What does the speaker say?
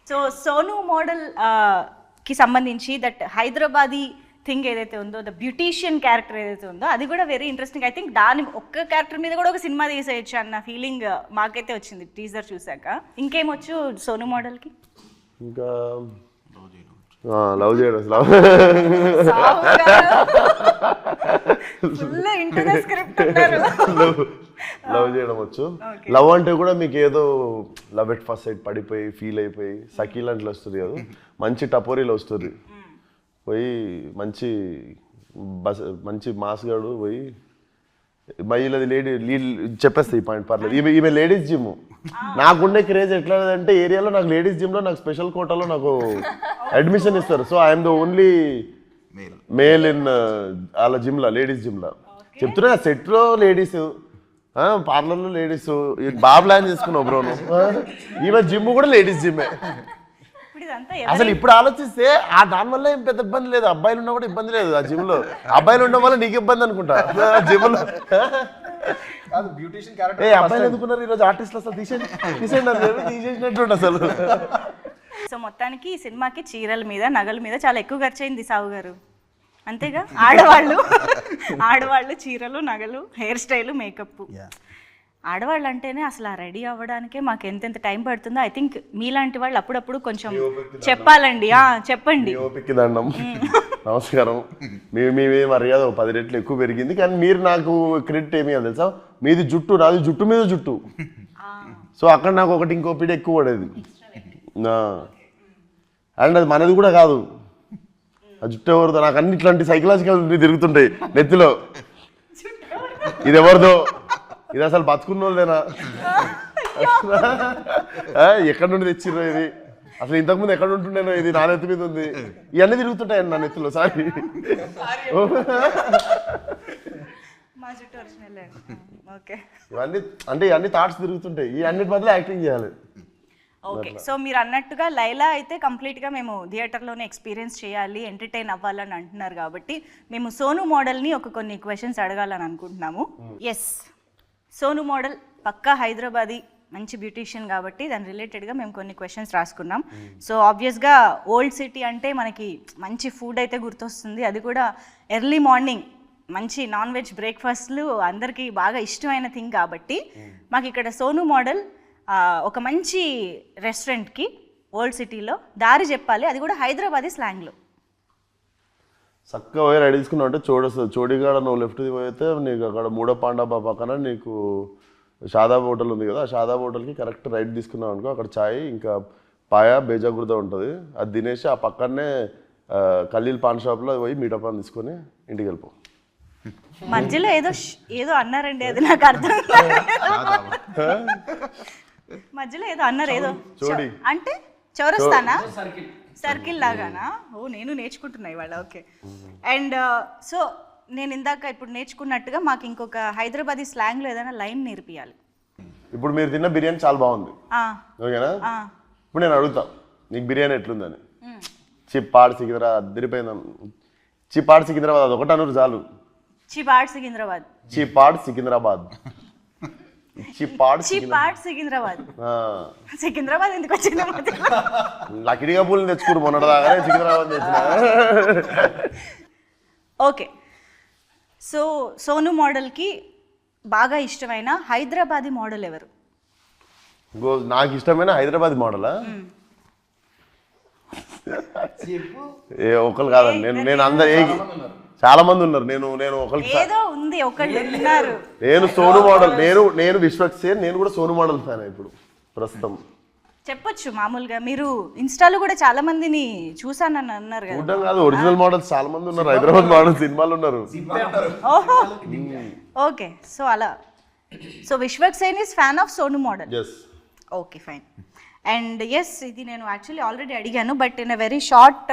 So Sonu model కి సంబంధించి that Hyderabadi thing ఏదైతే ఉందో, ద బ్యూటీషియన్ క్యారెక్టర్ ఏదైతే ఉందో అది కూడా వెరీ ఇంట్రెస్టింగ్. ఐ థింక్ దాని ఒక్క క్యారెక్టర్ మీద కూడా ఒక సినిమా తీసేయచ్చు అన్న ఫీలింగ్ మాకైతే వచ్చింది టీజర్ చూసాక. ఇంకేమొచ్చు సోను మోడల్కి? ఇంకా లవ్ చేయడం, లవ్ చేయడం వచ్చు. లవ్ అంటే కూడా మీకు ఏదో లవ్ ఎట్ ఫస్ట్ సైడ్ పడిపోయి ఫీల్ అయిపోయి సకీల్ అంటే వస్తుంది కదా, మంచి టపోరీలో వస్తుంది. పోయి మంచి మాస్గాడు పోయి మహిళది లేడీ చెప్పేస్తాయి పాయింట్ పర్లేదు. ఈమె లేడీస్ జిమ్. నాకుండే క్రేజ్ ఎట్లా అంటే ఏరియాలో నాకు లేడీస్ జిమ్లో నాకు స్పెషల్ కోటాలో నాకు అడ్మిషన్ ఇస్తారు. So I'm the only male in వాళ్ళ జిమ్లో, లేడీస్ జిమ్లో. చెప్తున్నా సెట్లో లేడీస్, పార్లర్లో లేడీస్. బాగా ప్లాన్ చేసుకున్నావు బ్రో నువ్వు. ఈమె జిమ్ కూడా లేడీస్ జిమ్మే. అసలు ఇప్పుడు ఆలోచిస్తే ఆ దానివల్ల ఏం పెద్ద ఇబ్బంది లేదు. అబ్బాయిలు ఉన్నా కూడా ఇబ్బంది లేదు ఆ జిమ్ లో. అబ్బాయిలు ఉండడం వల్ల నీకు ఇబ్బంది అనుకుంటా జిమ్ లో. ఏ అబ్బాయిలు ఎందుకున్నారు ఈరోజు ఆర్టిస్టులు? అసలు తీసేసినట్టు అసలు. సో మొత్తానికి ఈ సినిమాకి చీరల మీద, నగల మీద చాలా ఎక్కువ ఖర్చు అయింది సావు గారు, అంతేగా? ఆడవాళ్ళు చీరలు, నగలు, హెయిర్ స్టైల్, మేకప్. ఆడవాళ్ళు అంటేనే అసలు రెడీ అవ్వడానికే మాకు ఎంతెంత టైం పడుతుందో. ఐ థింక్ మీలాంటి వాళ్ళు అప్పుడప్పుడు కొంచెం చెప్పాలండి. చెప్పండి. నమస్కారం. మీ మర్యాద 10 రెట్లు ఎక్కువ పెరిగింది, కానీ మీరు నాకు క్రెడిట్ ఏమి అని తెలుసా? మీది జుట్టు, నాది జుట్టు మీద జుట్టు. సో అక్కడ నాకు ఒకటి ఇంకో పీడ ఎక్కువ పడేది. అండ్ అది మనది కూడా కాదు. ఆ జుట్టు ఎవరిదో నాకు అన్ని ఇట్లాంటి సైకలాజికల్ తిరుగుతుంటాయి నెత్తిలో. ఇది ఎవరిదో, ఇది అసలు బతుకున్న వాళ్ళేనా, ఎక్కడి నుండి తెచ్చిర్రో ఇది, అసలు ఇంతకుముందు ఎక్కడ ఉంటుండేనో, ఇది నా నెత్తి మీద ఉంది. ఇవన్నీ తిరుగుతుంటాయండి నా నెత్తిలో. సారీ. ఇవన్నీ అంటే ఇవన్నీ థాట్స్ తిరుగుతుంటాయి. ఈ అన్నిటి బదులు యాక్టింగ్ చేయాలి. ఓకే. సో మీరు అన్నట్టుగా లైలా అయితే కంప్లీట్గా మేము థియేటర్లోనే ఎక్స్పీరియన్స్ చేయాలి, ఎంటర్టైన్ అవ్వాలని అంటున్నారు కాబట్టి మేము సోను మోడల్ని కొన్ని క్వశ్చన్స్ అడగాలని అనుకుంటున్నాము. ఎస్, సోను మోడల్ పక్కా హైదరాబాదీ, మంచి బ్యూటీషియన్ కాబట్టి దాని రిలేటెడ్గా మేము కొన్ని క్వశ్చన్స్ రాసుకున్నాం. సో ఆబ్వియస్గా ఓల్డ్ సిటీ అంటే మనకి మంచి ఫుడ్ అయితే గుర్తొస్తుంది, అది కూడా ఎర్లీ మార్నింగ్ మంచి నాన్ వెజ్ బ్రేక్ఫాస్ట్లు అందరికీ బాగా ఇష్టమైన థింగ్ కాబట్టి మాకు ఇక్కడ సోను మోడల్ ఒక మంచి రెస్టారెంట్కి ఓల్డ్ సిటీలో దారి చెప్పాలి, అది కూడా హైదరాబాదీ స్లాంగ్లో. చక్కగా పోయి రెడీ తీసుకున్నావు అంటే చూడొస్తుంది. చోడిగాడ నువ్వు లెఫ్ట్ పోయితే నీకు అక్కడ మూడో పాండాబా పక్కన నీకు షాదాబ్ హోటల్ ఉంది కదా, ఆ షాదాబ్ హోటల్కి కరెక్ట్ రైట్ తీసుకున్నావు అనుకో, అక్కడ చాయ్ ఇంకా పాయ బేజాగుర్ద ఉంటుంది. అది తినేసి ఆ పక్కనే ఖలీల్ పాన్ షాప్లో పోయి మీటప్ అని తీసుకొని ఇంటికి వెళ్ళిపో. మధ్యలో ఏదో అన్నారండి, అది నాకు అర్థం. మధ్యలో ఏదో అన్నారు, ఏదో అంటే చౌరస్తానా, సర్కిల్ లాగానా? ఓ, నేను నేర్చుకుంటున్నా ఇవాళ. ఓకే. అండ్ సో నేను ఇందాక ఇప్పుడు నేర్చుకున్నట్టుగా మాకు ఇంకొక హైదరాబాదీ స్లాంగ్లో ఏదైనా లైన్ నేర్పియాలి. ఇప్పుడు మీరు తిన్న బిర్యానీ చాలా బాగుంది, ఓకేనా? ఇప్పుడు నేను అడుగుతా నీకు బిర్యానీ ఎట్లుందని. చిప్పాడు సికింద్రాబాద్ అద్దరిపోయింది. చిప్పాడు సికింద్రాబాద్ అది ఒకటి అనరు చాలు. చిపాడ్ సికింద్రాబాద్. చిప్పాడు సికింద్రాబాద్. సికింద్రాబాద్ ఎందుకు వచ్చింది? లకిడిగా పూలు తెచ్చుకోరు మొన్నటిదాకానే సికింద్రాబాద్ తెచ్చిన. ఓకే. సో సోను మోడల్కి బాగా ఇష్టమైన హైదరాబాదీ మోడల్ ఎవరు? నాకు ఇష్టమైన హైదరాబాదీ మోడలా? ఒకళ్ళు కాదండి, నేను అందరు చాలా మంది ఉన్నారు. నేను సోను మోడల్, నేను విశ్వక్సేన్, నేను కూడా సోను మోడల్ ఫ్యాన్ ఇప్పుడు ప్రస్తుతం. చెప్పొచ్చు మామూలుగా. మీరు ఇన్స్టాలో కూడా చాలా మందిని చూసానని అన్నారు కదా. చూడడం కాదు, ఒరిజినల్ మోడల్స్ చాలా మంది ఉన్నారు. హైదరాబాద్ మోడల్ సినిమాలు ఉన్నారు. ఓకే. సో అలా, so Vishwaksen is fan of Sonu model. Okay, fine. And yes, ఇది నేను యాక్చువల్లీ ఆల్రెడీ అడిగాను, but in a very short